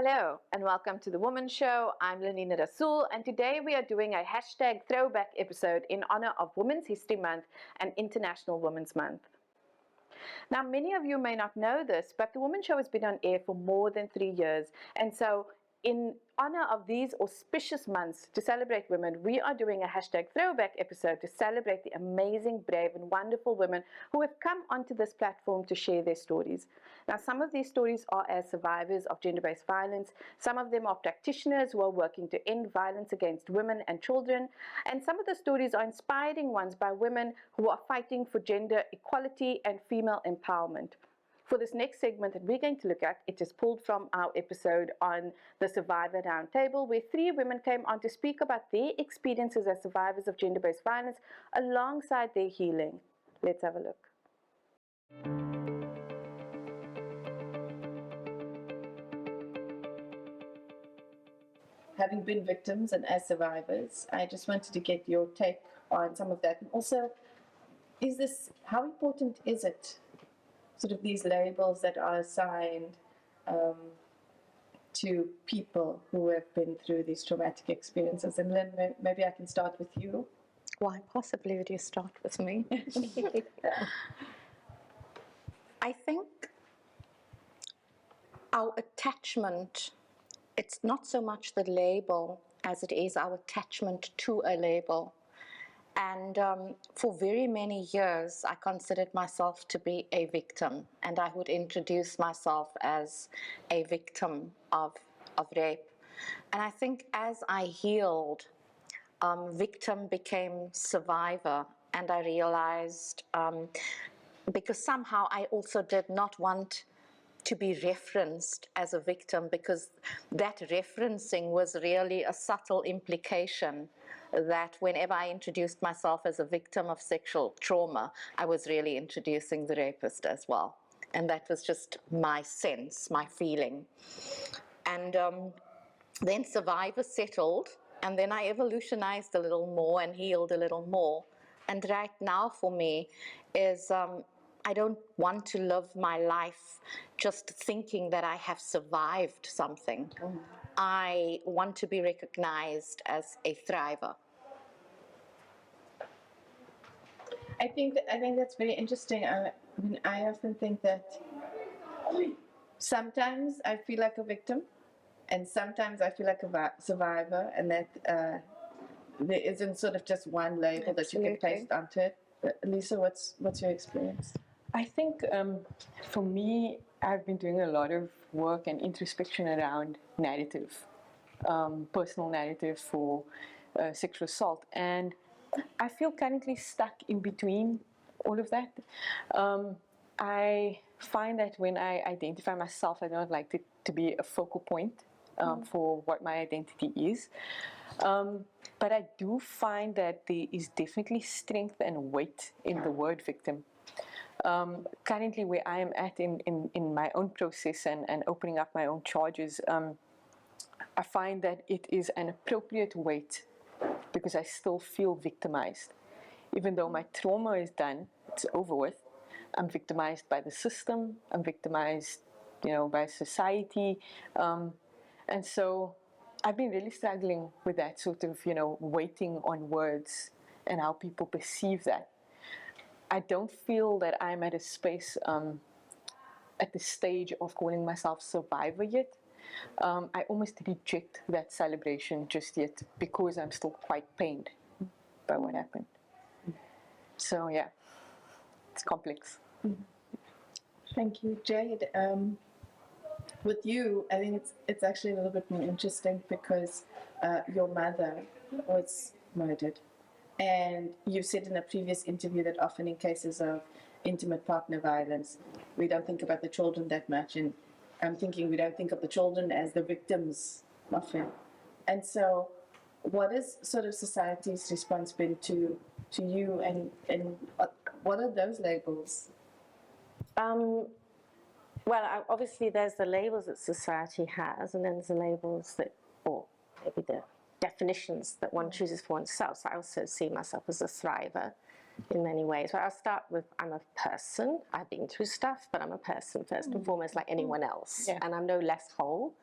Hello and welcome to the Womxn Show. I'm Lanina Rasool, and today we are doing a hashtag throwback episode in honor of Women's History Month and International Women's Month. Now, many of you may not know this, but the Womxn Show has been on air for more than 3 years, and so in honor of these auspicious months to celebrate women, we are doing a hashtag throwback episode to celebrate the amazing, brave and wonderful women who have come onto this platform to share their stories. Now, some of these stories are as survivors of gender-based violence, some of them are practitioners who are working to end violence against women and children, and some of the stories are inspiring ones by women who are fighting for gender equality and female empowerment. For this next segment that we're going to look at, it is pulled from our episode on the Survivor Roundtable, where 3 women came on to speak about their experiences as survivors of gender-based violence alongside their healing. Let's have a look. Having been victims and as survivors, I just wanted to get your take on some of that. And also, how important is it, sort of these labels that are assigned to people who have been through these traumatic experiences? And Lynn, maybe I can start with you. Why possibly would you start with me? I think our attachment, it's not so much the label as it is our attachment to a label. And for very many years, I considered myself to be a victim, and I would introduce myself as a victim of rape. And I think as I healed, victim became survivor, and I realized, because somehow I also did not want to be referenced as a victim, because that referencing was really a subtle implication that whenever I introduced myself as a victim of sexual trauma, I was really introducing the rapist as well. And that was just my sense, my feeling. And then survivor settled, and then I evolutionized a little more and healed a little more. And right now for me is I don't want to live my life just thinking that I have survived something. I want to be recognized as a thriver. I think that's very interesting. I often think that sometimes I feel like a victim, and sometimes I feel like a survivor, and that there isn't sort of just one label that you can paste onto it. Lisa, what's your experience? I think for me, I've been doing a lot of work and introspection around narrative, personal narrative for sexual assault, and I feel currently stuck in between all of that. I find that when I identify myself, I don't like it to be a focal point for what my identity is. But I do find that there is definitely strength and weight in the word victim. Currently where I am at in my own process and opening up my own charges, I find that it is an appropriate weight because I still feel victimized. Even though my trauma is done, it's over with, I'm victimized by the system, I'm victimized, by society. And so I've been really struggling with that sort of, waiting on words and how people perceive that. I don't feel that I'm at a space, at the stage of calling myself survivor yet. I almost reject that celebration just yet because I'm still quite pained by what happened. So yeah, it's complex. Thank you, Jade. With you, I think it's actually a little bit more interesting because your mother was murdered. And you said in a previous interview that often in cases of intimate partner violence, we don't think about the children that much. And I'm thinking we don't think of the children as the victims often. And so what is sort of society's response been to you, and what are those labels? Well, obviously there's the labels that society has, and then there's the labels that, or maybe the definitions that one chooses for oneself. So I also see myself as a thriver in many ways. So I'll start with, I'm a person. I've been through stuff, but I'm a person first and foremost, like anyone else. Yeah. And I'm no less whole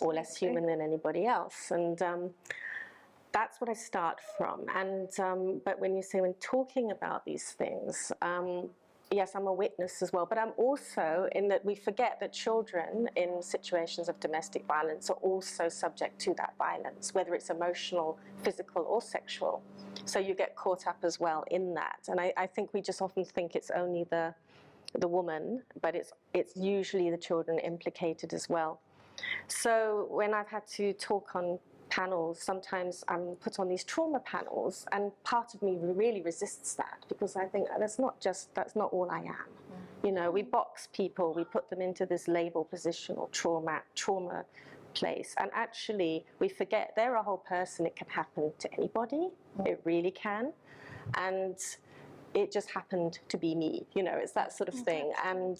or less human than anybody else. And that's what I start from. And but when you say, when talking about these things, yes, I'm a witness as well, but I'm also, in that we forget that children in situations of domestic violence are also subject to that violence, whether it's emotional, physical, or sexual. So you get caught up as well in that. And I think we just often think it's only the woman, but it's usually the children implicated as well. So when I've had to talk on panels, sometimes I'm put on these trauma panels, and part of me really resists that, because I think that's not all I am. You know, we box people, we put them into this label position or trauma place, and actually we forget they're a whole person. It can happen to anybody, it really can, and it just happened to be me, you know, it's that sort of thing. And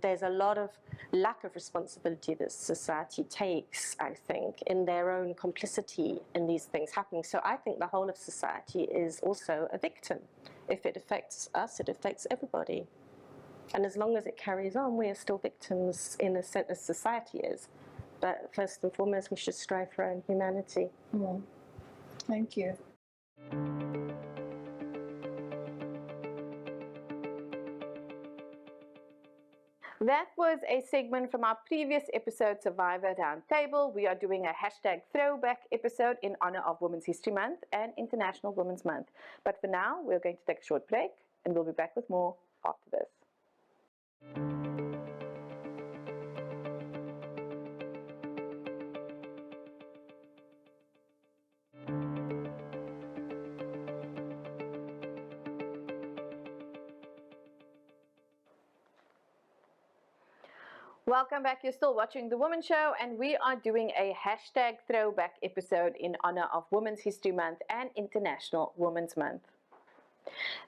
there's a lot of lack of responsibility that society takes, I think, in their own complicity in these things happening. So I think the whole of society is also a victim. If it affects us, it affects everybody. And as long as it carries on, we are still victims in a sense, as society is. But first and foremost, we should strive for our own humanity. Thank you. That was a segment from our previous episode, Survivor Roundtable. We are doing a hashtag throwback episode in honor of Women's History Month and International Women's Month. But for now, we're going to take a short break, and we'll be back with more after this. Welcome back. You're still watching The Womxn Show, and we are doing a hashtag throwback episode in honor of Women's History Month and International Women's Month.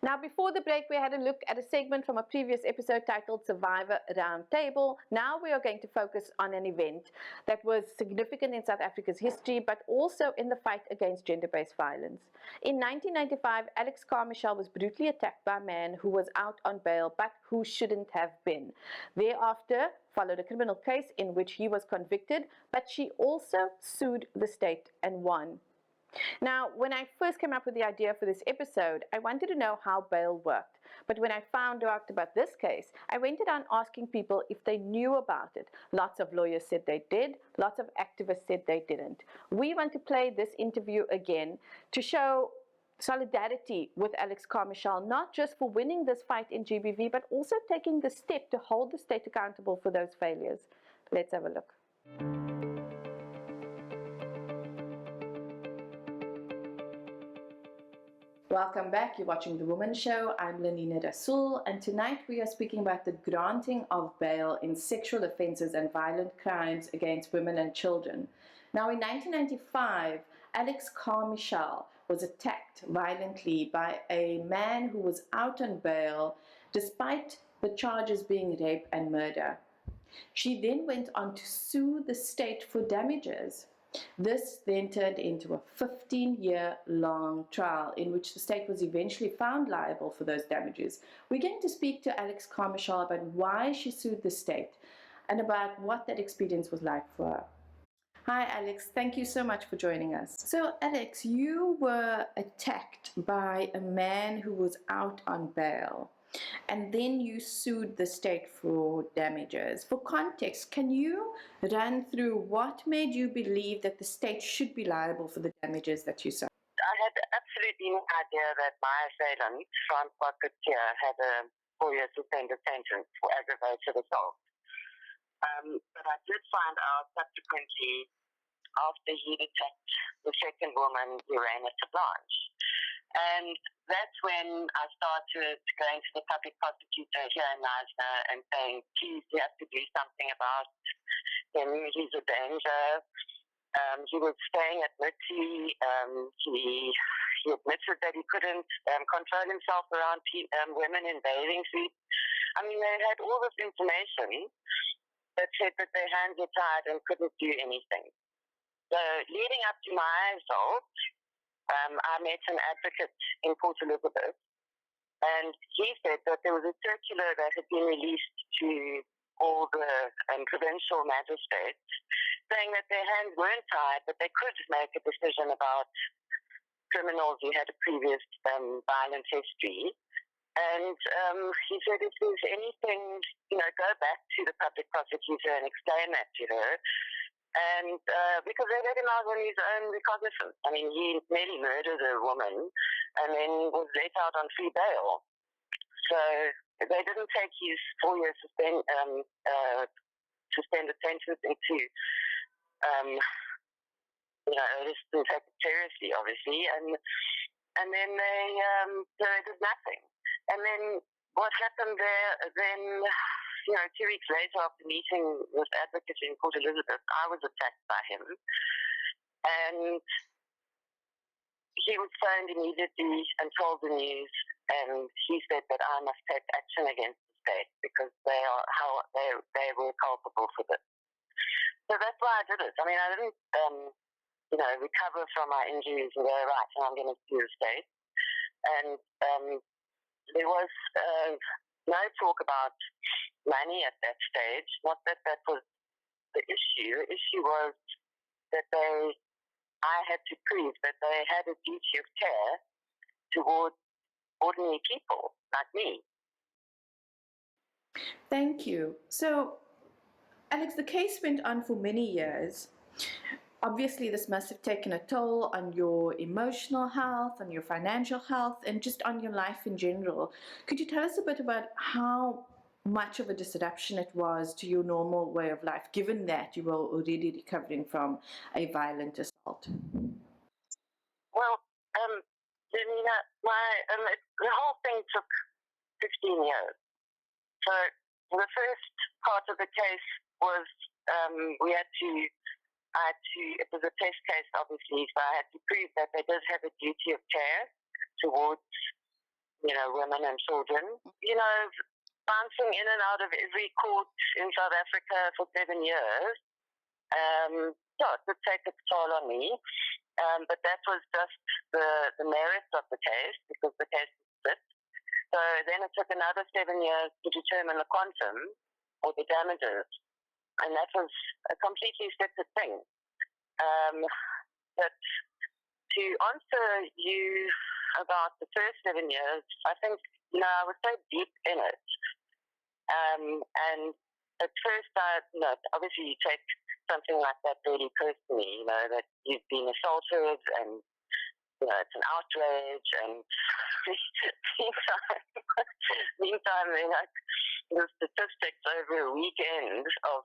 Now, before the break, we had a look at a segment from a previous episode titled Survivor Roundtable. Now we are going to focus on an event that was significant in South Africa's history, but also in the fight against gender-based violence. In 1995, Alex Carmichael was brutally attacked by a man who was out on bail, but who shouldn't have been. Thereafter followed a criminal case in which he was convicted, but she also sued the state and won. Now, when I first came up with the idea for this episode, I wanted to know how bail worked. But when I found out about this case, I went around asking people if they knew about it. Lots of lawyers said they did. Lots of activists said they didn't. We want to play this interview again to show solidarity with Alex Carmichael, not just for winning this fight in GBV, but also taking the step to hold the state accountable for those failures. Let's have a look. Welcome back. You're watching The Womxn Show. I'm Lenina Rasool, and tonight we are speaking about the granting of bail in sexual offences and violent crimes against women and children. Now, in 1995, Alex Carmichael was attacked violently by a man who was out on bail despite the charges being rape and murder. She then went on to sue the state for damages. This then turned into a 15-year-long trial in which the state was eventually found liable for those damages. We're going to speak to Alex Carmichael about why she sued the state and about what that experience was like for her. Hi, Alex. Thank you so much for joining us. So, Alex, you were attacked by a man who was out on bail, and then you sued the state for damages. For context, can you run through what made you believe that the state should be liable for the damages that you suffered? I had absolutely no idea that my assailant, Francois Couture, had a 4-year suspended sentence for aggravated assault. But I did find out subsequently after he'd attacked the second woman, Lorena Blanche. And that's when I started going to the public prosecutor here in Knysna and saying, please, you have to do something about him. He's a danger. He was staying at Mitzi. He admitted that he couldn't control himself around women in bathing suits. I mean, they had all this information that said that their hands were tied and couldn't do anything. So leading up to my assault, I met an advocate in Port Elizabeth, and he said that there was a circular that had been released to all the provincial magistrates, saying that their hands weren't tied, but they could make a decision about criminals who had a previous violent history. And he said, if there's anything, go back to the public prosecutor and explain that to her. And because they let him out on his own recognizance. I mean, he nearly murdered a woman and then was let out on free bail. So they didn't take his 4-year suspended sentence into, they just didn't take it seriously, obviously. And then they did nothing. And then what happened there, then, 2 weeks later after meeting this advocate in Port Elizabeth, I was attacked by him. And he was phoned immediately and told the news, and he said that I must take action against the state because they were culpable for this. So that's why I did it. I mean, I didn't, recover from my injuries and go, right, and I'm going to sue the state. And there was no talk about money at that stage. Not that that was the issue. The issue was that I had to prove that they had a duty of care towards ordinary people like me. Thank you. So, Alex, the case went on for many years. Obviously, this must have taken a toll on your emotional health, on your financial health, and just on your life in general. Could you tell us a bit about how much of a disruption it was to your normal way of life, given that you were already recovering from a violent assault? Well, Janina, the whole thing took 15 years. So the first part of the case was it was a test case, obviously, so I had to prove that they did have a duty of care towards, women and children. Bouncing in and out of every court in South Africa for 7 years, it did take its toll on me. But that was just the merits of the case, because the case was split. So then it took another 7 years to determine the quantum or the damages. And that was a completely separate thing. But to answer you about the first 7 years, I think, I was so deep in it. And at first, obviously you take something like that really personally, that you've been assaulted and, it's an outrage. And meantime, the statistics over a weekend of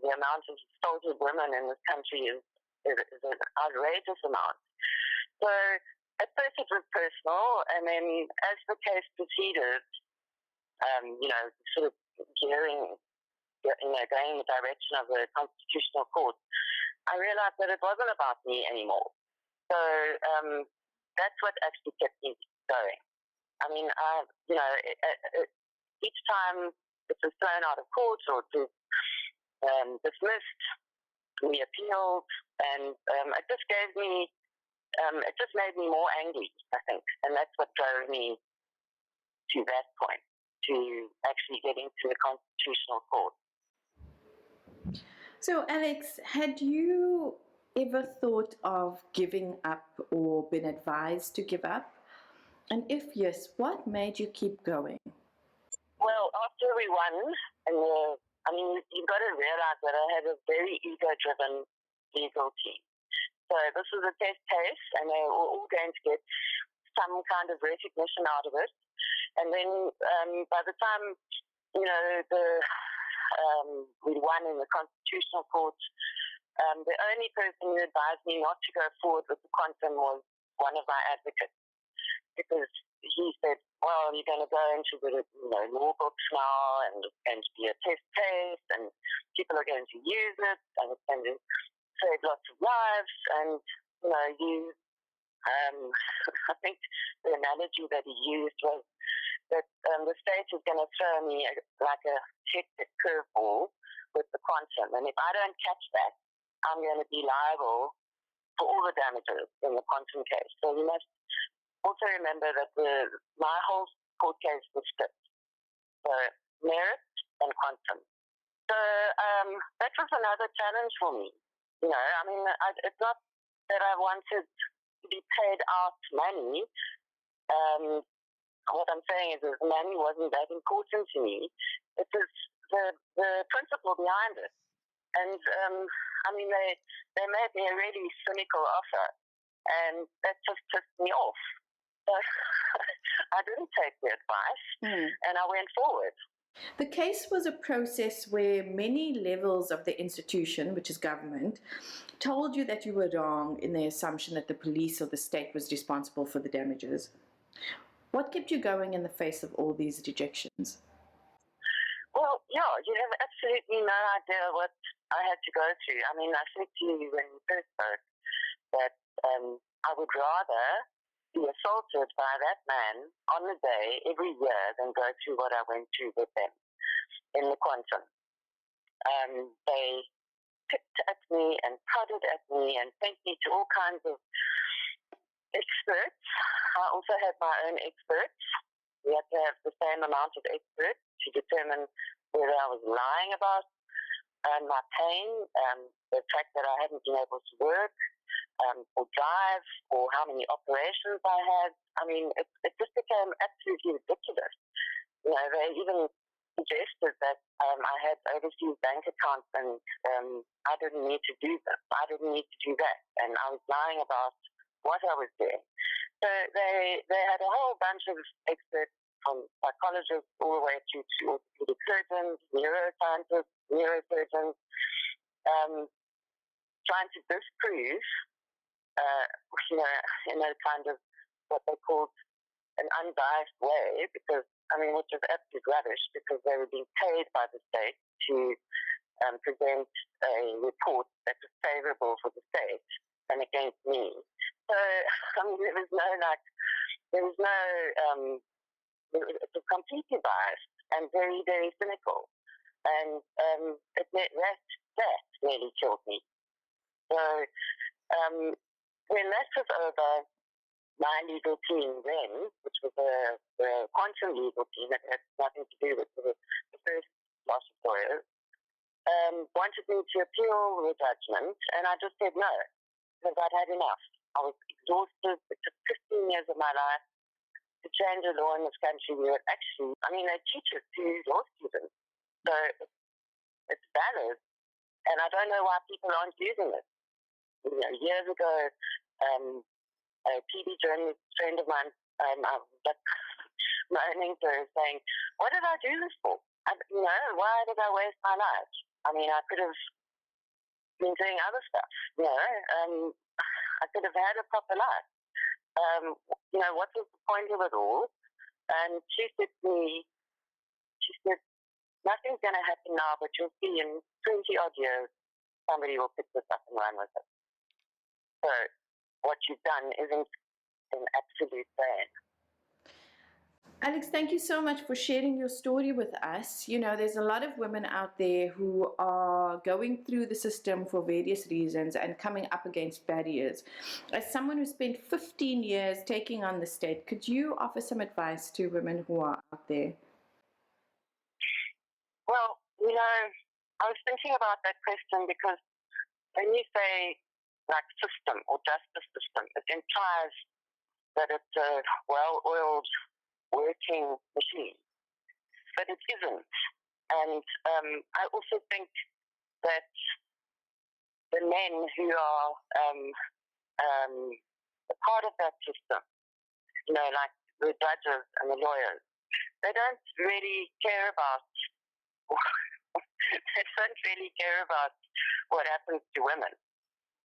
the amount of assaulted women in this country is an outrageous amount. So at first it was personal, and then as the case proceeded, sort of going in the direction of the Constitutional Court, I realized that it wasn't about me anymore. So that's what actually kept me going. I mean, each time it was thrown out of court or dismissed, we appealed, and it just gave me, it just made me more angry, I think, and that's what drove me to that point, to actually getting to the Constitutional Court. So, Alex, had you ever thought of giving up or been advised to give up? And if yes, what made you keep going? Well, after we won, you've got to realize that I have a very ego-driven legal team. So this was a test case, and they were all going to get some kind of recognition out of it. And then by the time, we won in the Constitutional Court, the only person who advised me not to go forward with the quantum was one of my advocates, because he said, well, you're going to go into the law books now, and it's going to be a test case, and people are going to use it, and it's going to save lots of lives, and I think the analogy that he used was that the state is going to throw me like a hectic curveball with the quantum, and if I don't catch that, I'm going to be liable for all the damages in the quantum case. So you must also remember that my whole court case was split. So merit and quantum. So that was another challenge for me. You know, I mean, it's not that I wanted to be paid out money. What I'm saying is that money wasn't that important to me. It was the principle behind it. And I mean, they made me a really cynical offer, and that just pissed me off. So I didn't take the advice, and I went forward. The case was a process where many levels of the institution, which is government, told you that you were wrong in the assumption that the police or the state was responsible for the damages. What kept you going in the face of all these rejections? Well, yeah, you have absolutely no idea what I had to go through. I mean, I said to you when we first spoke that I would rather be assaulted by that man on the day every year than go through what I went through with them in the quantum. They picked at me and prodded at me and sent me to all kinds of experts. I also had my own experts. We had to have the same amount of experts to determine whether I was lying about my pain, the fact that I hadn't been able to work, or drive, or how many operations I had. I mean, it just became absolutely ridiculous. You know, they even suggested that I had overseas bank accounts and I didn't need to do this. I didn't need to do that. And I was lying about what I was doing. So they had a whole bunch of experts from psychologists all the way through to orthopedic surgeons, neuroscientists, neurosurgeons, trying to disprove, you know, in a kind of what they called an unbiased way, because, I mean, which is absolute rubbish, because they were being paid by the state to present a report that was favorable for the state and against me. So, I mean, it was completely biased and very, very cynical. And that really killed me. So, when that was over, my legal team then, which was the quantum legal team that had nothing to do with the first lot of lawyers, wanted me to appeal the judgment, and I just said no, because I'd had enough. I was exhausted. It took 15 years of my life to change a law in this country where actually, I mean, they teach it to law students. So it's valid, and I don't know why people aren't using it. You know, years ago, a TV journalist friend of mine, moaning to her, saying, "What did I do this for? Why did I waste my life? I mean, I could have been doing other stuff. I could have had a proper life. What was the point of it all?" And she said to me, "Nothing's going to happen now, but you'll see in 20 odd years, somebody will pick this up and run with it. So what you've done isn't an absolute ban." Alex, thank you so much for sharing your story with us. You know, there's a lot of women out there who are going through the system for various reasons and coming up against barriers. As someone who spent 15 years taking on the state, could you offer some advice to women who are out there? Well, I was thinking about that question because when you say like system or justice system, it implies that it's a well-oiled working machine, but it isn't. And I also think that the men who are a part of that system, like the judges and the lawyers, they don't really care about what happens to women.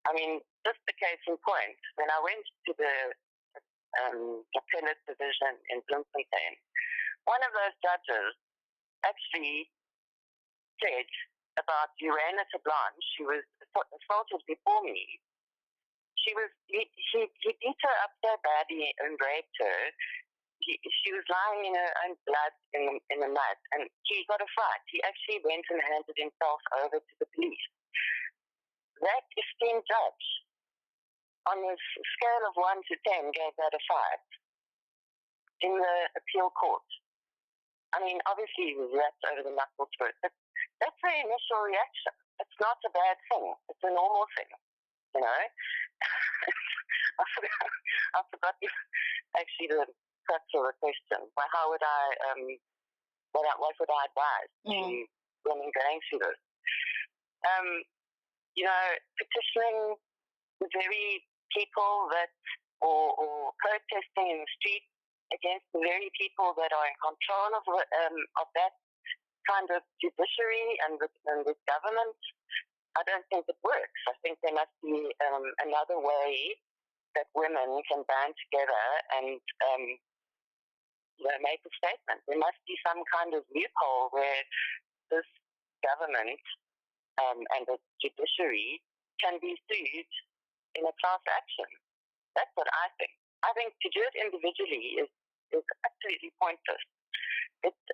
I mean, just the case in point, when I went to the appellate division in Bloemfontein, one of those judges actually said about Urena Blanche, she was assaulted before me. He beat her up so badly and raped her. She was lying in her own blood in the mud, and he got a fright. He actually went and handed himself over to the police. That esteemed judge, on a scale of 1 to 10, gave that a 5 in the appeal court. I mean, obviously he was wrapped over the knuckles for it, but That's the initial reaction. It's not a bad thing. It's a normal thing, you know. I forgot actually the crux of the question. Well, how would what would I advise to women going through this? You know, petitioning the very people that, or protesting in the street against the very people that are in control of that kind of judiciary and the government, I don't think it works. I think there must be another way that women can band together and you know, make a statement. There must be some kind of loophole where this government and the judiciary can be sued in a class action. That's what I think. I think to do it individually is absolutely pointless. It's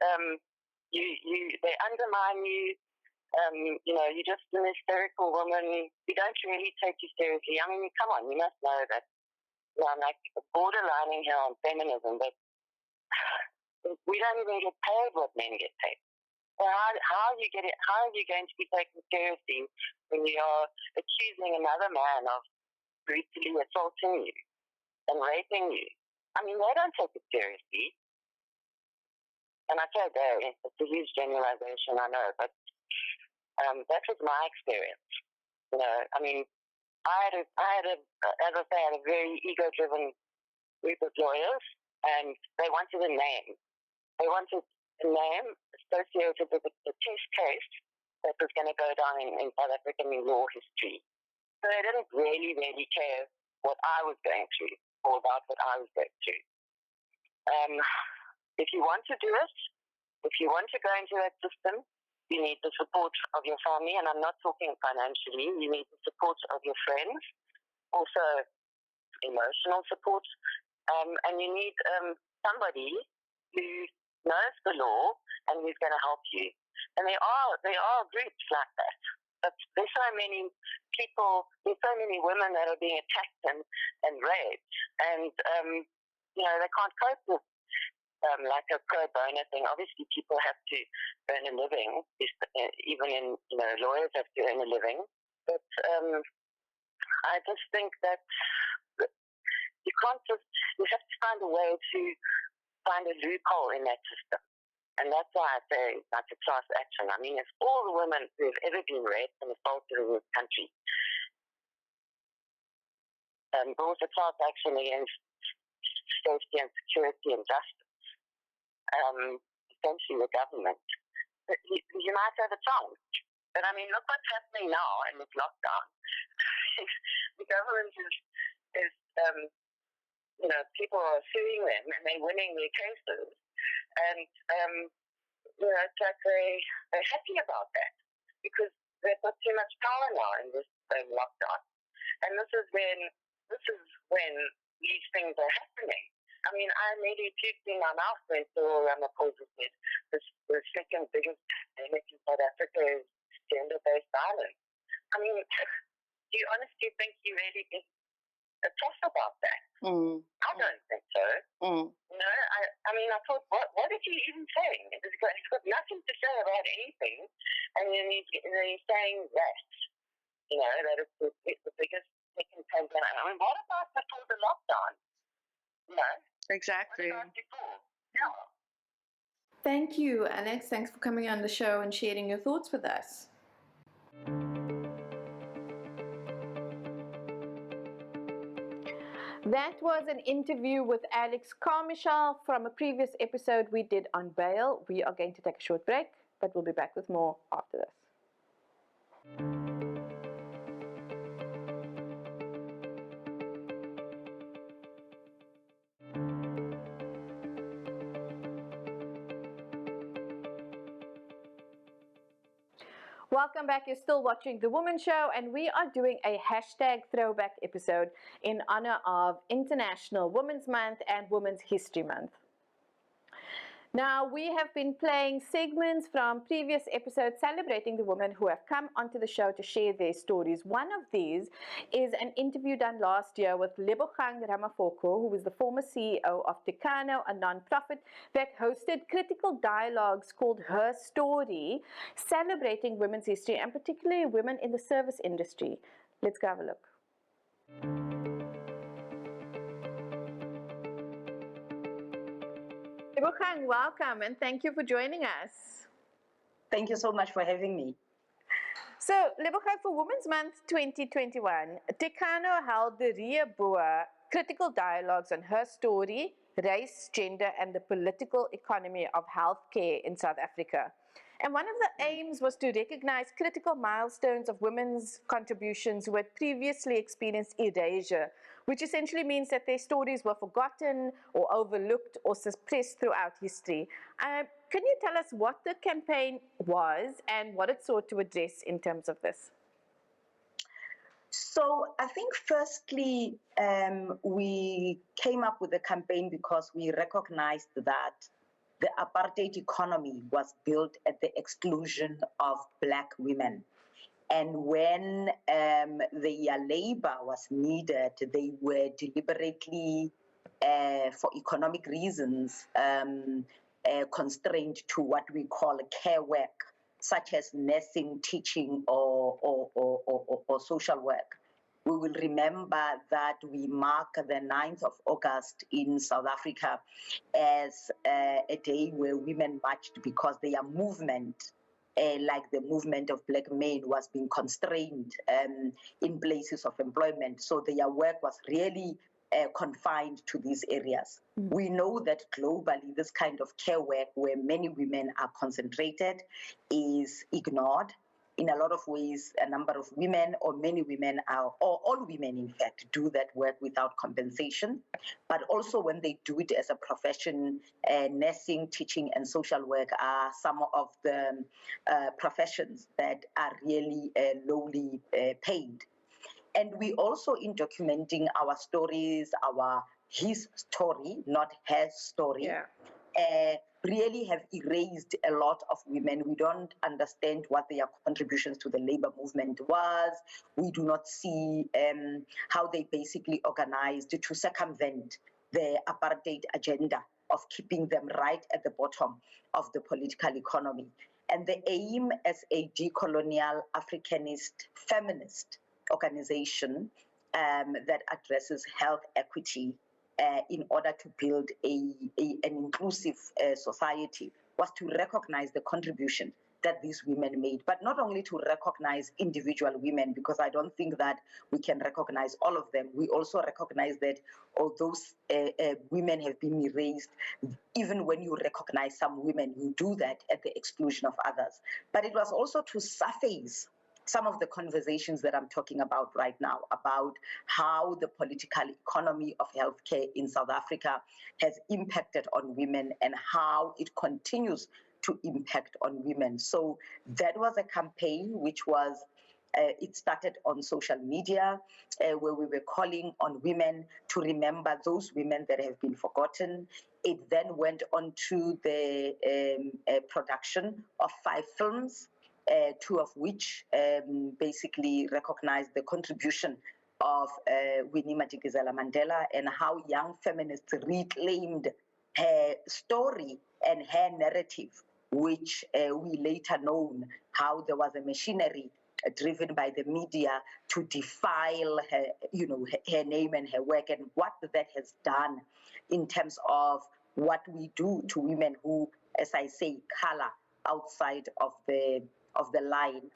they undermine you. You know, you're just an hysterical woman. We don't really take you seriously. I mean, come on, you must know that. You know, I'm like borderlining here on feminism, but we don't even get paid what men get paid. So how are you going to be taken seriously when you are accusing another man of brutally assaulting you and raping you? I mean, they don't take it seriously. And I say they, it's a huge generalization, I know, but that was my experience. You know, I mean, I had as I say, I had a very ego-driven group of lawyers, and they wanted a name. They wanted a name associated with the test case that was going to go down in South African law history. So they didn't really care what I was going through or about what I was going through. If you want to do it, if you want to go into that system, you need the support of your family, and I'm not talking financially. You need the support of your friends, also emotional support, and you need somebody who knows the law and who's going to help you. And there are groups like that. But there's so many people, there's so many women that are being attacked and raped, and you know, they can't cope with like a pro bono thing. Obviously, people have to earn a living, even in, you know, lawyers have to earn a living. But I just think that you have to find a way to find a loophole in that system. And that's why I say like a class action. I mean, if all the women who have ever been raped and assaulted in this country brought a class action against safety and security and justice, essentially the government, you might have a chance. But I mean, look what's happening now in this lockdown. The government is you know, people are suing them and they're winning their cases. And, you know, it's like they're happy about that because they've got too much power now in this lockdown. And this is when these things are happening. I mean, I nearly puked in my mouth when Cyril Ramaphosa said the second biggest pandemic in South Africa is gender-based violence. I mean, do you honestly think he really is a toss about that? I don't think so. You know, I mean, I thought, what is he even saying? He's got nothing to say about anything, and then he's saying that, you know, that it's the biggest second pandemic. I mean, what about before the lockdown? You know? Exactly. What about before? Yeah. Thank you, Alex. Thanks for coming on the show and sharing your thoughts with us. That was an interview with Alex Carmichael from a previous episode we did on bail. We are going to take a short break, but we'll be back with more after this. Welcome back. You're still watching The Womxn Show, and we are doing a hashtag throwback episode in honor of International Women's Month and Women's History Month. Now, we have been playing segments from previous episodes celebrating the women who have come onto the show to share their stories. One of these is an interview done last year with Lebogang Ramafoko, who was the former CEO of Tekano, a non-profit that hosted critical dialogues called Her Story, celebrating women's history and particularly women in the service industry. Let's go have a look. Lebogang, welcome and thank you for joining us. Thank you so much for having me. So, Lebogang, for Women's Month 2021, Tekano held the Ria Boer critical dialogues on her story, race, gender, and the political economy of healthcare in South Africa. And one of the aims was to recognize critical milestones of women's contributions who had previously experienced erasure, which essentially means that their stories were forgotten or overlooked or suppressed throughout history. Can you tell us what the campaign was and what it sought to address in terms of this? So I think firstly, we came up with the campaign because we recognized that the apartheid economy was built at the exclusion of Black women. And when their labor was needed, they were deliberately, for economic reasons, constrained to what we call care work, such as nursing, teaching, or social work. We will remember that we mark the 9th of August in South Africa as a day where women marched because their movement, like the movement of Black men, was being constrained in places of employment. So their work was really confined to these areas. We know that globally, this kind of care work where many women are concentrated is ignored. In a lot of ways, a number of women or many women are, or all women in fact, do that work without compensation. But also when they do it as a profession, nursing, teaching, and social work are some of the professions that are really lowly paid. And we also, in documenting our stories, his story, not her story, really have erased a lot of women. We don't understand what their contributions to the labor movement was. We do not see how they basically organized to circumvent the apartheid agenda of keeping them right at the bottom of the political economy. And the aim as a decolonial Africanist feminist organization that addresses health equity in order to build an inclusive society was to recognize the contribution that these women made, but not only to recognize individual women, because I don't think that we can recognize all of them. We also recognize that although women have been erased, even when you recognize some women, you do that at the exclusion of others. But it was also to surface some of the conversations that I'm talking about right now, about how the political economy of healthcare in South Africa has impacted on women and how it continues to impact on women. So that was a campaign which was, it started on social media, where we were calling on women to remember those women that have been forgotten. It then went on to the production of 5 films, 2 of which basically recognize the contribution of Winnie Madikizela Mandela and how young feminists reclaimed her story and her narrative, which we later known how there was a machinery driven by the media to defile her, her name and her work, and what that has done in terms of what we do to women who, as I say, color outside of the line,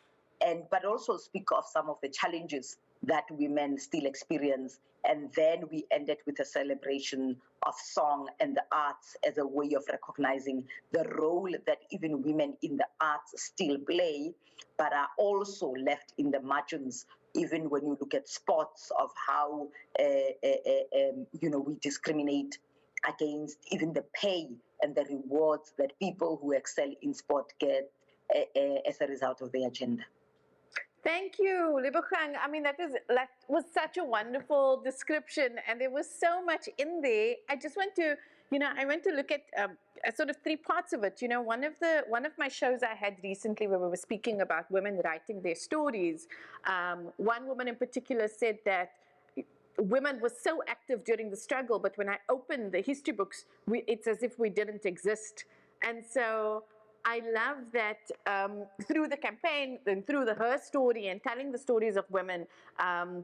but also speak of some of the challenges that women still experience. And then we ended with a celebration of song and the arts as a way of recognizing the role that even women in the arts still play, but are also left in the margins, even when you look at sports, of how we discriminate against even the pay and the rewards that people who excel in sport get as a result of the agenda. Thank you, Libukhang. I mean, that was such a wonderful description, and there was so much in there. I just want to, I went to look at sort of three parts of it. One of my shows I had recently where we were speaking about women writing their stories. One woman in particular said that women were so active during the struggle, but when I opened the history books, it's as if we didn't exist. And so I love that through the campaign and through her story and telling the stories of women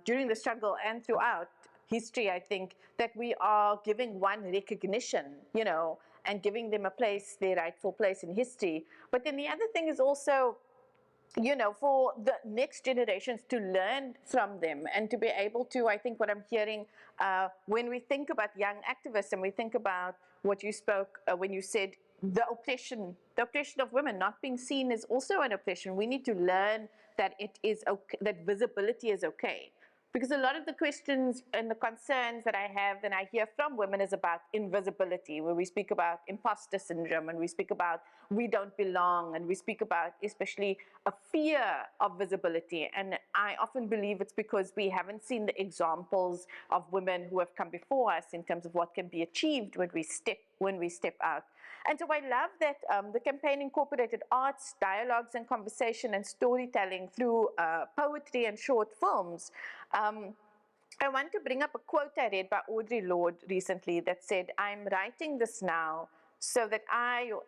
during the struggle and throughout history, I think that we are giving one recognition, and giving them a place, their rightful place in history. But then the other thing is also, for the next generations to learn from them and to be able to, I think what I'm hearing when we think about young activists and we think about what you spoke when you said the oppression of women not being seen is also an oppression. We need to learn that it is okay, that visibility is okay. Because a lot of the questions and the concerns that I have and I hear from women is about invisibility, where we speak about imposter syndrome and we speak about we don't belong and we speak about especially a fear of visibility. And I often believe it's because we haven't seen the examples of women who have come before us in terms of what can be achieved when we step out. And so I love that the campaign incorporated arts, dialogues and conversation and storytelling through poetry and short films. I want to bring up a quote I read by Audre Lorde recently that said, "I'm writing this now so that I or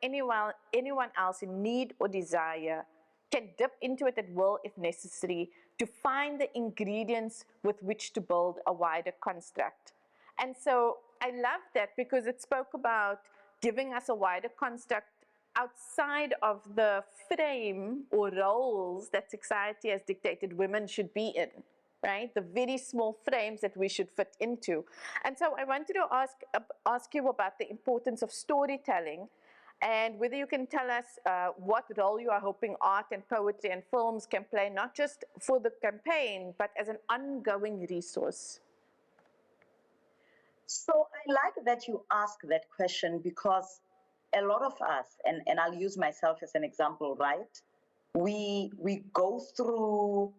anyone else in need or desire can dip into it at will if necessary to find the ingredients with which to build a wider construct." And so I love that because it spoke about giving us a wider construct outside of the frame or roles that society has dictated women should be in, right? The very small frames that we should fit into. And so I wanted to ask you about the importance of storytelling and whether you can tell us what role you are hoping art and poetry and films can play, not just for the campaign, but as an ongoing resource. So I like that you ask that question because a lot of us, and I'll use myself as an example, right? We go through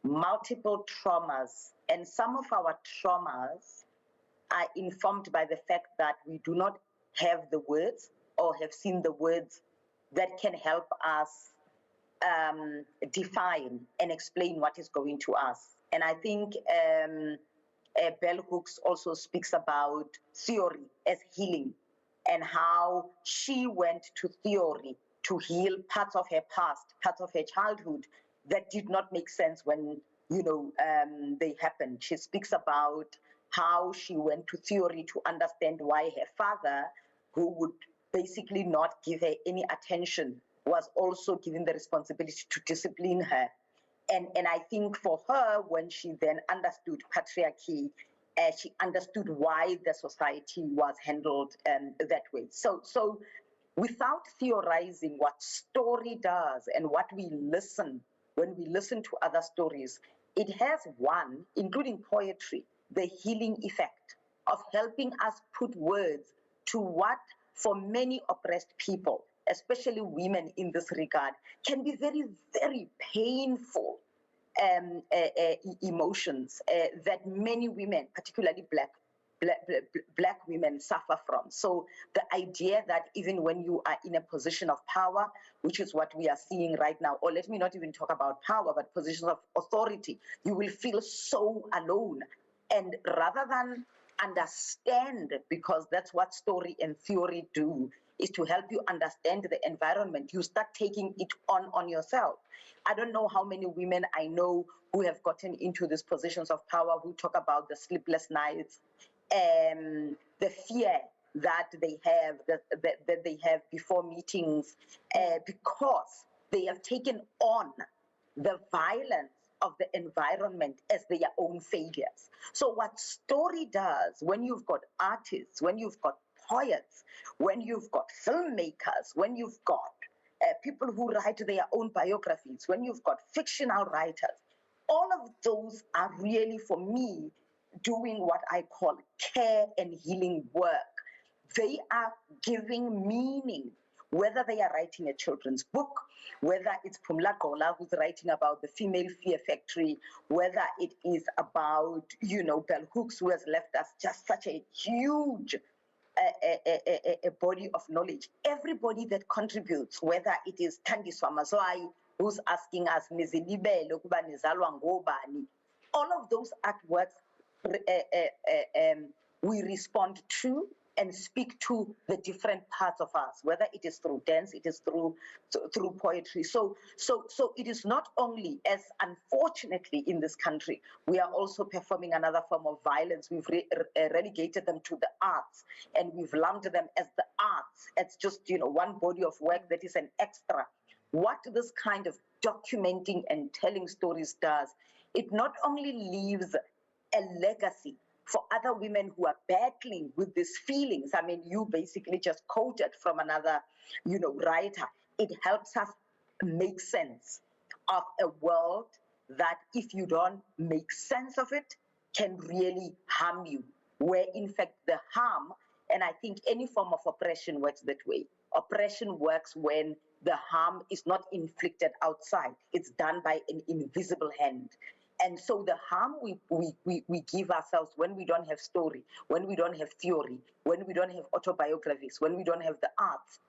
multiple traumas, and some of our traumas are informed by the fact that we do not have the words or have seen the words that can help us define and explain what is going to us. And I think Bell Hooks also speaks about theory as healing and how she went to theory to heal parts of her past, parts of her childhood that did not make sense when, they happened. She speaks about how she went to theory to understand why her father, who would basically not give her any attention, was also given the responsibility to discipline her. And I think for her, when she then understood patriarchy, she understood why the society was handled that way. So without theorizing what story does and what we listen, when we listen to other stories, it has one, including poetry, the healing effect of helping us put words to what for many oppressed people, especially women in this regard, can be very, very painful emotions that many women, particularly black women, suffer from. So the idea that even when you are in a position of power, which is what we are seeing right now, or let me not even talk about power, but positions of authority, you will feel so alone. And rather than understand, because that's what story and theory do, is to help you understand the environment, you start taking it on yourself. I don't know how many women I know who have gotten into these positions of power who talk about the sleepless nights, the fear that they have before meetings, because they have taken on the violence of the environment as their own failures. So what story does, when you've got artists, when you've got poets, when you've got filmmakers, when you've got people who write their own biographies, when you've got fictional writers, all of those are really, for me, doing what I call care and healing work. They are giving meaning whether they are writing a children's book, whether it's Pumla Gola who's writing about the female fear factory, whether it is about, Bell Hooks, who has left us just such a huge a body of knowledge. Everybody that contributes, whether it is Tandiswa Mazwai, who's asking us, all of those artworks we respond to and speak to the different parts of us, whether it is through dance, it is through poetry. So it is not only, as unfortunately in this country, we are also performing another form of violence. We've relegated them to the arts, and we've lumped them as the arts. It's just, one body of work that is an extra. What this kind of documenting and telling stories does, it not only leaves a legacy for other women who are battling with these feelings. I mean, you basically just quoted from another, writer. It helps us make sense of a world that, if you don't make sense of it, can really harm you, where in fact the harm, and I think any form of oppression works that way. Oppression works when the harm is not inflicted outside. It's done by an invisible hand. And so the harm we give ourselves when we don't have story, when we don't have theory, when we don't have autobiographies, when we don't have the arts,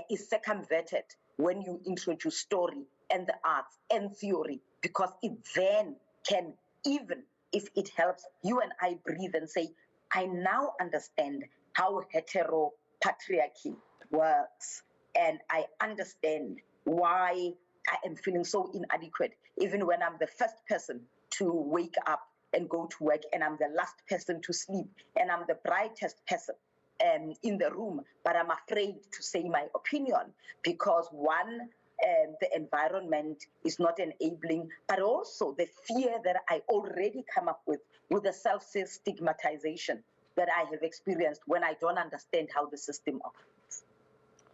is circumvented when you introduce story and the arts and theory, because it then can, even if it helps you and I breathe and say, I now understand how heteropatriarchy works, and I understand why I am feeling so inadequate, even when I'm the first person to wake up and go to work, and I'm the last person to sleep, and I'm the brightest person in the room, but I'm afraid to say my opinion because, one, the environment is not enabling, but also the fear that I already come up with the self-stigmatization that I have experienced when I don't understand how the system operates.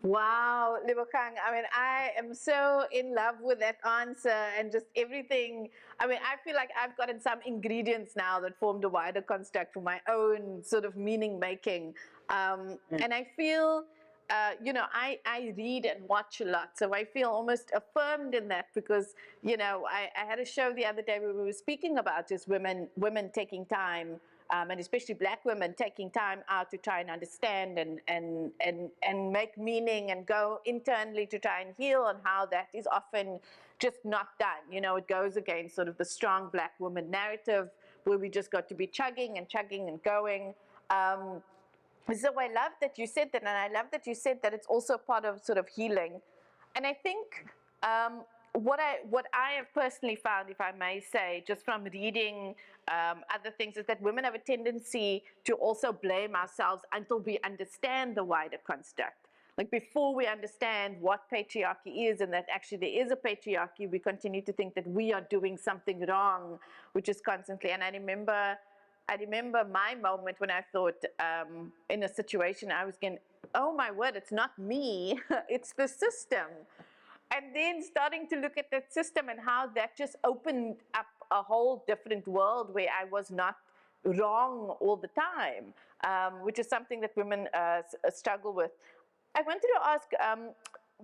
Wow, Libokang, I mean, I am so in love with that answer and just everything. I mean, I feel like I've gotten some ingredients now that formed a wider construct for my own sort of meaning making. And I feel, I read and watch a lot. So I feel almost affirmed in that because, I had a show the other day where we were speaking about just women taking time, and especially Black women taking time out to try and understand and make meaning and go internally to try and heal, and how that is often just not done. It goes against sort of the strong Black woman narrative where we just got to be chugging and going. So I love that you said that, and I love that you said that it's also part of sort of healing. And I think what I have personally found, if I may say, just from reading other things, is that women have a tendency to also blame ourselves until we understand the wider construct. Like, before we understand what patriarchy is and that actually there is a patriarchy, we continue to think that we are doing something wrong, which is constantly. And I remember my moment when I thought, in a situation I was going, oh my word, it's not me, it's the system. And then starting to look at that system and how that just opened up a whole different world where I was not wrong all the time, which is something that women struggle with. I wanted to ask,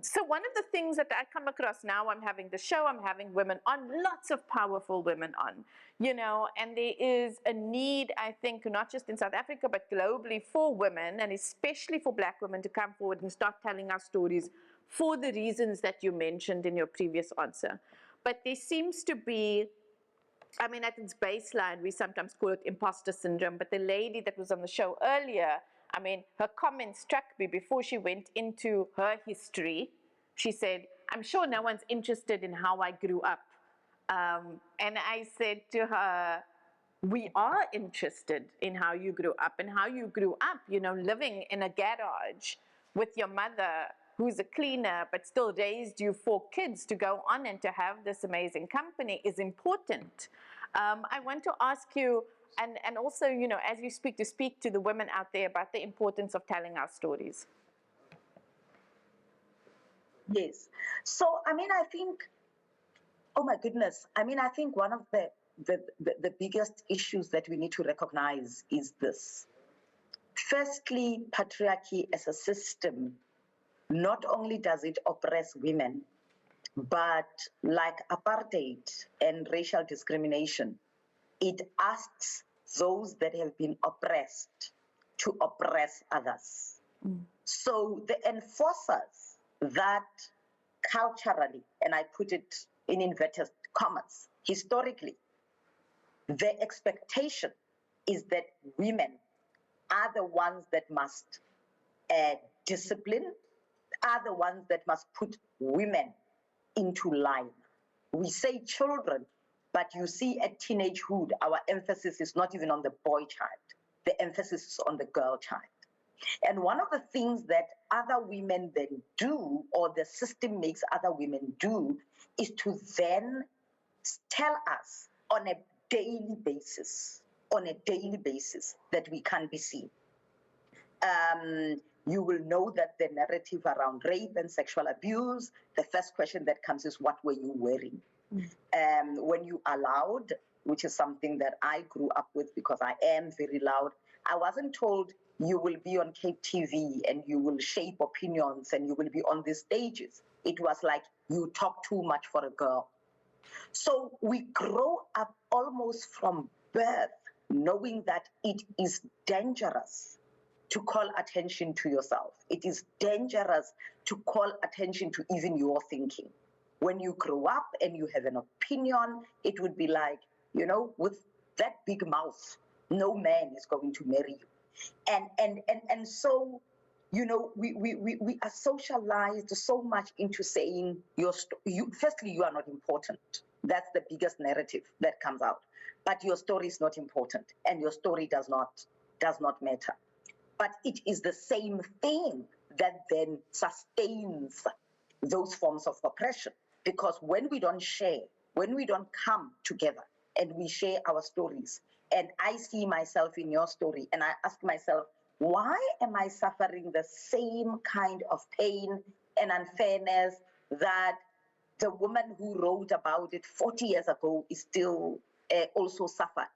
so one of the things that I come across now, I'm having the show, I'm having women on, lots of powerful women on, and there is a need, I think, not just in South Africa, but globally, for women, and especially for Black women, to come forward and start telling our stories for the reasons that you mentioned in your previous answer. But there seems to be, I mean, at its baseline, we sometimes call it imposter syndrome, but the lady that was on the show earlier, I mean, her comment struck me before she went into her history. She said, I'm sure no one's interested in how I grew up. And I said to her, we are interested in how you grew up, and how you grew up, living in a garage with your mother, who's a cleaner, but still raised you 4 kids to go on and to have this amazing company, is important. I want to ask you, and also, as you speak to the women out there about the importance of telling our stories. Yes. So, I mean, I think, oh my goodness, I mean, I think one of the biggest issues that we need to recognize is this. Firstly, patriarchy as a system not only does it oppress women, but like apartheid and racial discrimination, it asks those that have been oppressed to oppress others. So the enforcers that culturally, and I put it in inverted commas, historically, the expectation is that women are the ones that must discipline, are the ones that must put women into line. We say children, but you see at teenagehood, our emphasis is not even on the boy child. The emphasis is on the girl child. And one of the things that other women then do, or the system makes other women do, is to then tell us on a daily basis, that we can't be seen. You will know that the narrative around rape and sexual abuse, the first question that comes is, what were you wearing? When you are loud, which is something that I grew up with because I am very loud, I wasn't told you will be on Cape TV and you will shape opinions and you will be on these stages. It was like, you talk too much for a girl. So we grow up almost from birth knowing that it is dangerous to call attention to yourself. It is dangerous to call attention to even your thinking. When you grow up and you have an opinion, it would be like, with that big mouth, no man is going to marry you. And so, we are socialized so much into saying firstly, you are not important. That's the biggest narrative that comes out. But your story is not important, and your story does not matter. But it is the same thing that then sustains those forms of oppression. Because when we don't share, when we don't come together and we share our stories, and I see myself in your story, and I ask myself, why am I suffering the same kind of pain and unfairness that the woman who wrote about it 40 years ago is still also suffered?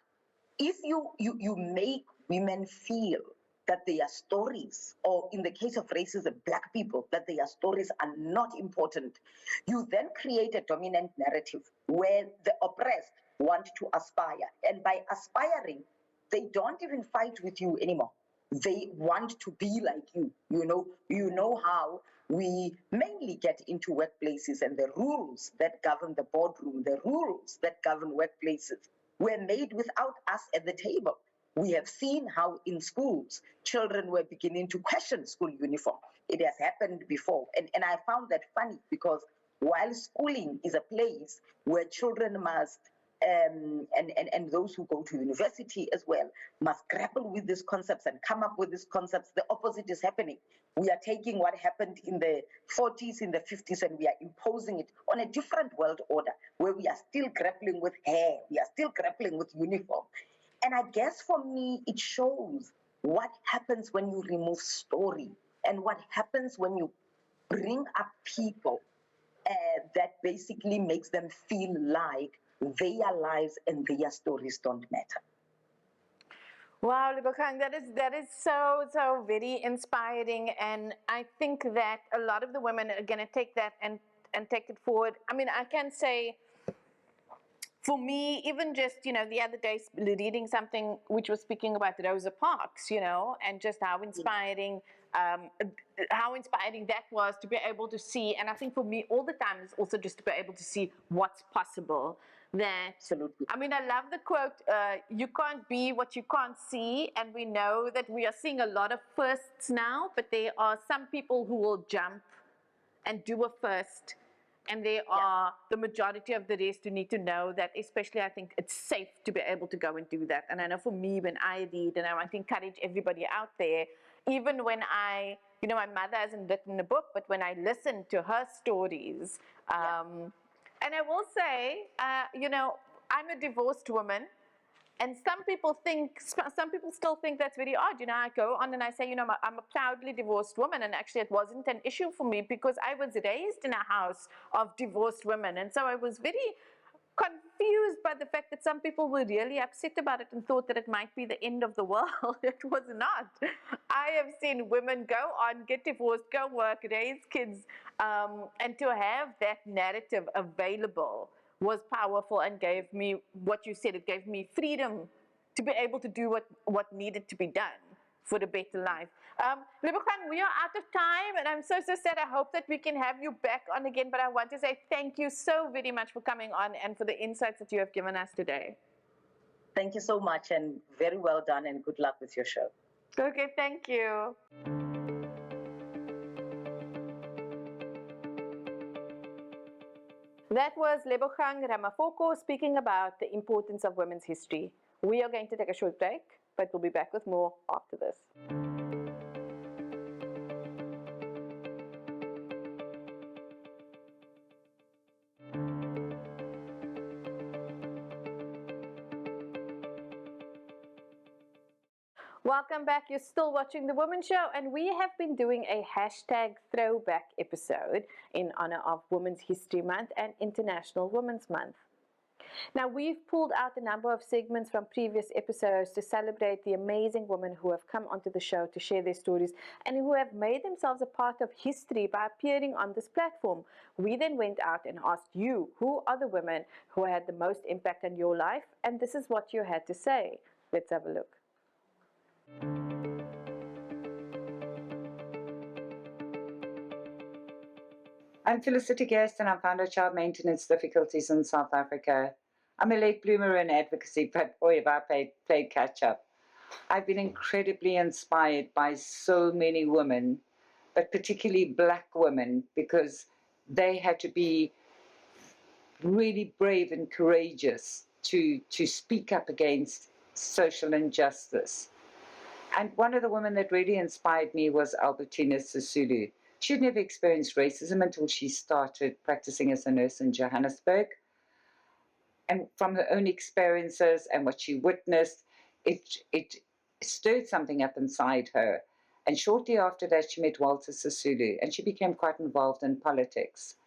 If you make women feel that their stories, or in the case of racism, Black people, that their stories are not important, you then create a dominant narrative where the oppressed want to aspire. And by aspiring, they don't even fight with you anymore. They want to be like you. You know how we mainly get into workplaces, and the rules that govern the boardroom, the rules that govern workplaces were made without us at the table. We have seen how in schools, children were beginning to question school uniform. It has happened before. And I found that funny, because while schooling is a place where children must, and those who go to university as well, must grapple with these concepts and come up with these concepts, the opposite is happening. We are taking what happened in the 40s, in the 50s, and we are imposing it on a different world order, where we are still grappling with hair, we are still grappling with uniform. And I guess for me, it shows what happens when you remove story, and what happens when you bring up people that basically makes them feel like their lives and their stories don't matter. Wow, Lebogang, that is so very inspiring, and I think that a lot of the women are going to take that and take it forward. I mean, I can say, for me, even just, the other day reading something which was speaking about Rosa Parks, and just how inspiring that was to be able to see. And I think for me, all the time is also just to be able to see what's possible. That, absolutely. I mean, I love the quote, you can't be what you can't see. And we know that we are seeing a lot of firsts now, but there are some people who will jump and do a first. And there are the majority of the rest who need to know that, especially I think it's safe to be able to go and do that. And I know for me, when I read, and I want to encourage everybody out there, even when my mother hasn't written a book, but when I listen to her stories, and I will say, I'm a divorced woman. And some people still think that's very odd. I go on and I say, I'm a proudly divorced woman. And actually it wasn't an issue for me because I was raised in a house of divorced women. And so I was very confused by the fact that some people were really upset about it and thought that it might be the end of the world. It was not. I have seen women go on, get divorced, go work, raise kids, and to have that narrative available was powerful and gave me what you said. It gave me freedom to be able to do what needed to be done for a better life. Lebogang, we are out of time, and I'm so sad. I hope that we can have you back on again, but I want to say thank you so very much for coming on and for the insights that you have given us today. Thank you so much, and very well done, and good luck with your show. Okay, thank you. That was Lebogang Ramafoko speaking about the importance of women's history. We are going to take a short break, but we'll be back with more after this. Welcome back. You're still watching The Womxn Show, and we have been doing a hashtag throwback episode in honor of Women's History Month and International Women's Month. Now, we've pulled out a number of segments from previous episodes to celebrate the amazing women who have come onto the show to share their stories and who have made themselves a part of history by appearing on this platform. We then went out and asked you, who are the women who had the most impact on your life? And this is what you had to say. Let's have a look. I'm Felicity Guest, and I'm founder of Child Maintenance Difficulties in South Africa. I'm a late bloomer in advocacy, but boy, have I played catch up. I've been incredibly inspired by so many women, but particularly Black women, because they had to be really brave and courageous to speak up against social injustice. And one of the women that really inspired me was Albertina Sisulu. She'd never experienced racism until she started practicing as a nurse in Johannesburg. And from her own experiences and what she witnessed, it stirred something up inside her. And shortly after that, she met Walter Sisulu, and she became quite involved in politics.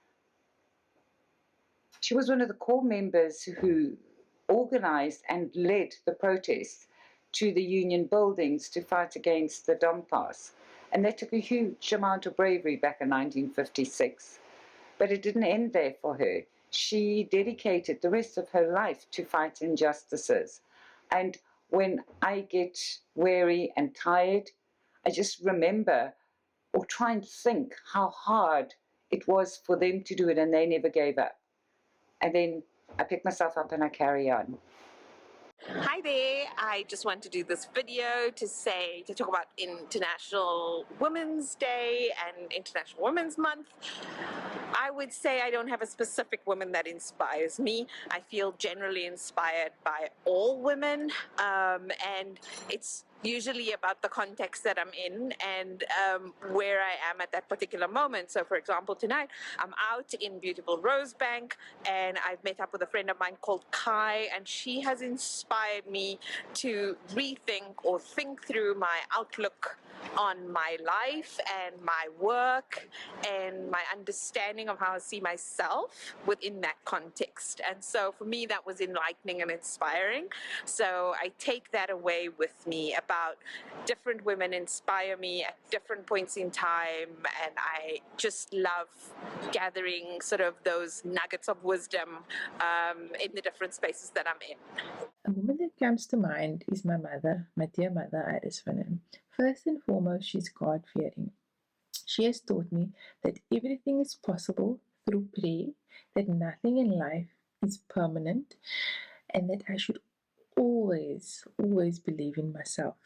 She was one of the core members who organized and led the protests to the union buildings to fight against the Dompas. And that took a huge amount of bravery back in 1956. But it didn't end there for her. She dedicated the rest of her life to fight injustices. And when I get weary and tired, I just remember or try and think how hard it was for them to do it, and they never gave up. And then I pick myself up and I carry on. Hi there, I just want to do this video to talk about International Women's Day and International Women's Month. I would say I don't have a specific woman that inspires me. I feel generally inspired by all women, and it's usually about the context that I'm in and where I am at that particular moment. So for example, tonight I'm out in beautiful Rosebank and I've met up with a friend of mine called Kai, and she has inspired me to rethink or think through my outlook on my life and my work and my understanding of how I see myself within that context. And so for me, that was enlightening and inspiring. So I take that away with me about different women inspire me at different points in time, and I just love gathering sort of those nuggets of wisdom in the different spaces that I'm in. A woman that comes to mind is my mother, my dear mother, Iris Vinnen. First and foremost, she's God-fearing. She has taught me that everything is possible through prayer, that nothing in life is permanent, and that I should always believe in myself.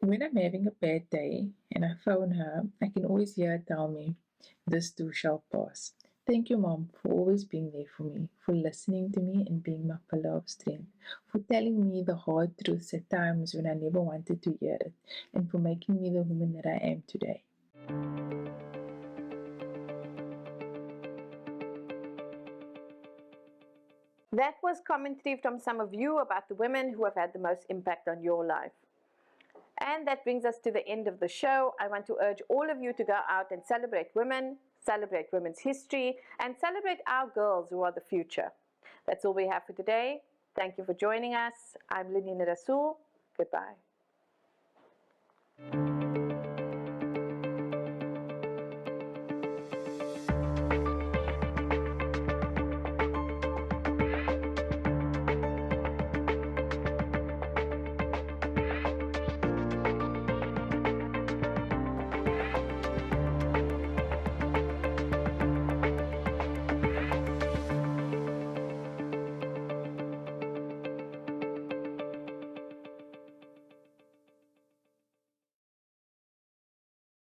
When I'm having a bad day and I phone her, I can always hear her tell me, "This too shall pass." Thank you, Mom, for always being there for me, for listening to me and being my pillar of strength, for telling me the hard truths at times when I never wanted to hear it, and for making me the woman that I am today. That was commentary from some of you about the women who have had the most impact on your life. And that brings us to the end of the show. I want to urge all of you to go out and celebrate women, celebrate women's history, and celebrate our girls who are the future. That's all we have for today. Thank you for joining us. I'm Lenina Rasool. Goodbye.